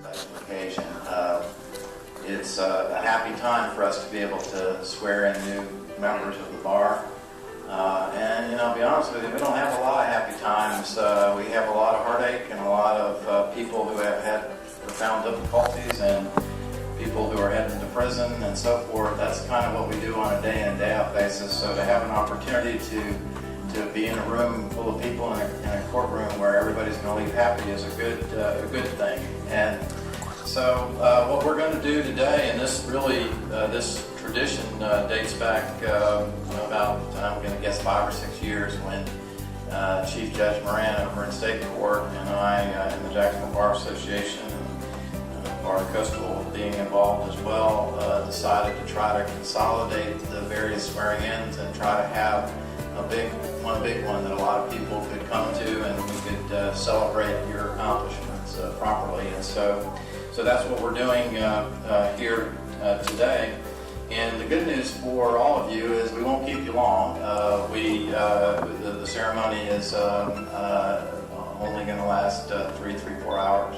occasion. It's a happy time for us to be able to swear in new members of the bar. And, to be honest with you, we don't have a lot of happy times. We have a lot of heartache and a lot of people who have had profound difficulties and people who are heading to prison and so forth. That's kind of what we do on a day in and day out basis. So to have an opportunity to be in a room full of people in a courtroom where everybody's going to leave happy is a good thing. And so what we're going to do today, and this tradition dates back about, I'm going to guess, 5 or 6 years when Chief Judge Moran over in State Court and I in the Jacksonville Bar Association and Bar Coastal being involved as well decided to try to consolidate the various swearing-ins and try to have a big one that a lot of people could come to and we could celebrate your accomplishments properly. And so that's what we're doing here today. And the good news for all of you is we won't keep you long. The ceremony is only going to last 3-4 hours.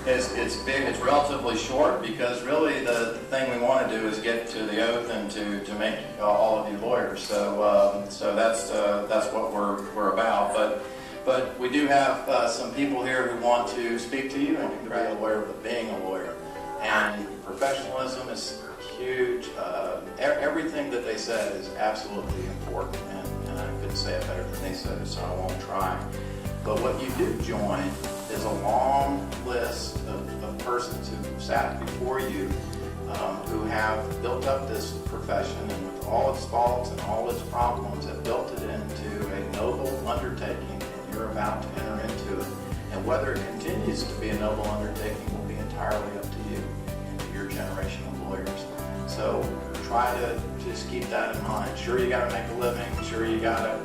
It's big. It's relatively short because really the thing we want to do is get to the oath and to make all of you lawyers. So that's what we're about. But we do have some people here who want to speak to you and congratulate a lawyer for being a lawyer. And professionalism is huge. Everything that they said is absolutely important, and I couldn't say it better than they said it, so I won't try. But what you do join is a long list of persons who sat before you who have built up this profession and with all its faults and all its problems have built it into a noble undertaking, and you're about to enter into it. And whether it continues to be a noble undertaking will be entirely up to you and to your generation of lawyers. So try to just keep that in mind. Sure, you got to make a living. Sure, you got to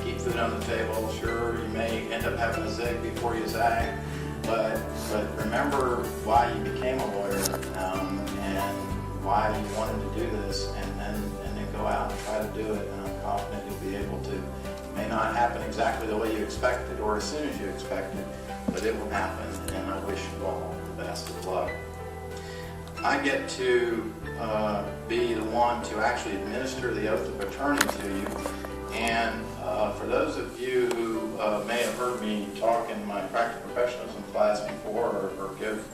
keep food on the table. Sure, you may end up having a zig before you zag. But remember why you became a lawyer and why you wanted to do this, and then go out and try to do it. And I'm confident you'll be able to. It may not happen exactly the way you expected or as soon as you expected, but it will happen, and I wish you all the best of luck. I get to be the one to actually administer the oath of attorney to you, and for those of you who may have heard me talk in my practical professionalism class before or give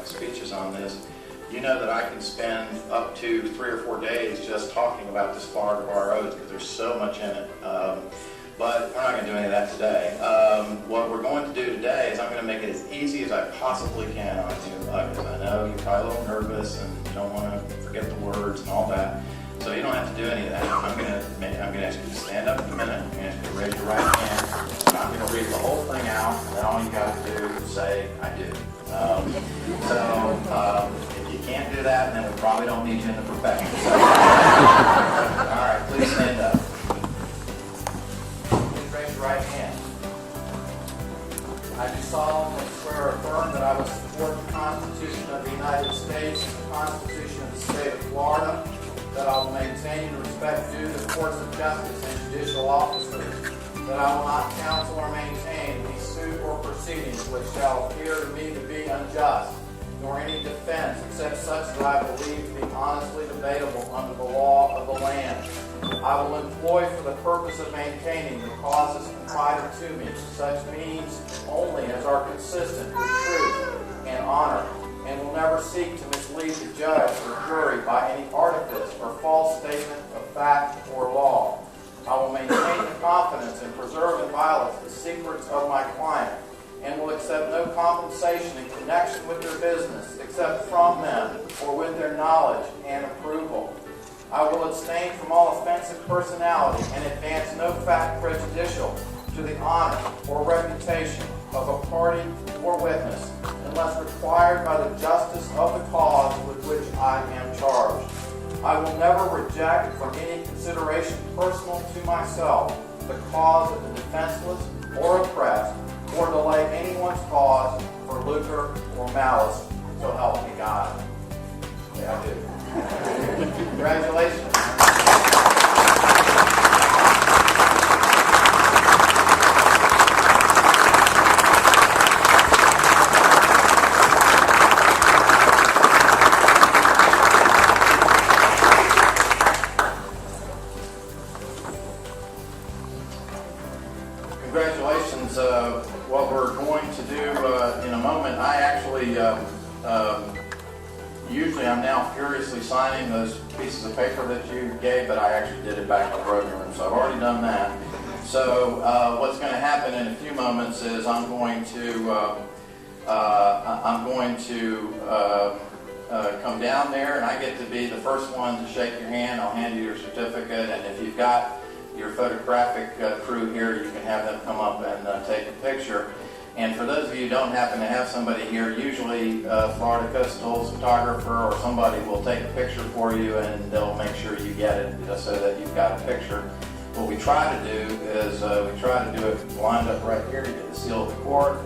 speeches on this, you know that I can spend up to 3 or 4 days just talking about this part of our oath because there's so much in it. But we're not going to do any of that today. What we're going to do today is I'm going to make it as easy as I possibly can on you, because I know you're probably a little nervous and you don't want to forget the words and all that. So you don't have to do any of that. I'm going to ask you to stand up in a minute. I'm going to ask you to raise your right hand. And I'm going to read the whole thing out, and then all you got to do is say, I do. If you can't do that, then we probably don't need you in the profession. All right, please stand up. Right hand. I do solemnly swear or affirm that I will support the Constitution of the United States and the Constitution of the State of Florida, that I will maintain and respect due the courts of justice and judicial officers, that I will not counsel or maintain any suit or proceedings which shall appear to me to be unjust, nor any defense except such that I believe to be honestly debatable under the law of the land. I will employ for the purpose of maintaining the causes confided to me such means only as are consistent with truth and honor, and will never seek to mislead the judge or jury by any artifice or false statement of fact or law. I will maintain the confidence and preserve inviolate the secrets of my client, and will accept no compensation in connection with their business except from them or with their knowledge and approval. I will abstain from all offensive personality and advance no fact prejudicial to the honor or reputation of a party or witness unless required by the justice of the cause with which I am charged. I will never reject from any consideration personal to myself the cause of the defenseless or oppressed, or delay anyone's cause for lucre or malice, so help me God. Yeah, I do. Congratulations. congratulations. What we're going to do in a moment, I actually, usually I'm now furiously signing those pieces of paper that you gave, but I actually did it back in the program room, so I've already done that. So what's going to happen in a few moments is I'm going to come down there, and I get to be the first one to shake your hand. I'll hand you your certificate, and if you've got your photographic crew here, you can have them come up and take a picture. And for those of you who don't happen to have somebody here, usually Florida Coastal's photographer or somebody will take a picture for you, and they'll make sure you get it just so that you've got a picture. What we try to do is we try to do it lined up right here to get the seal of the court.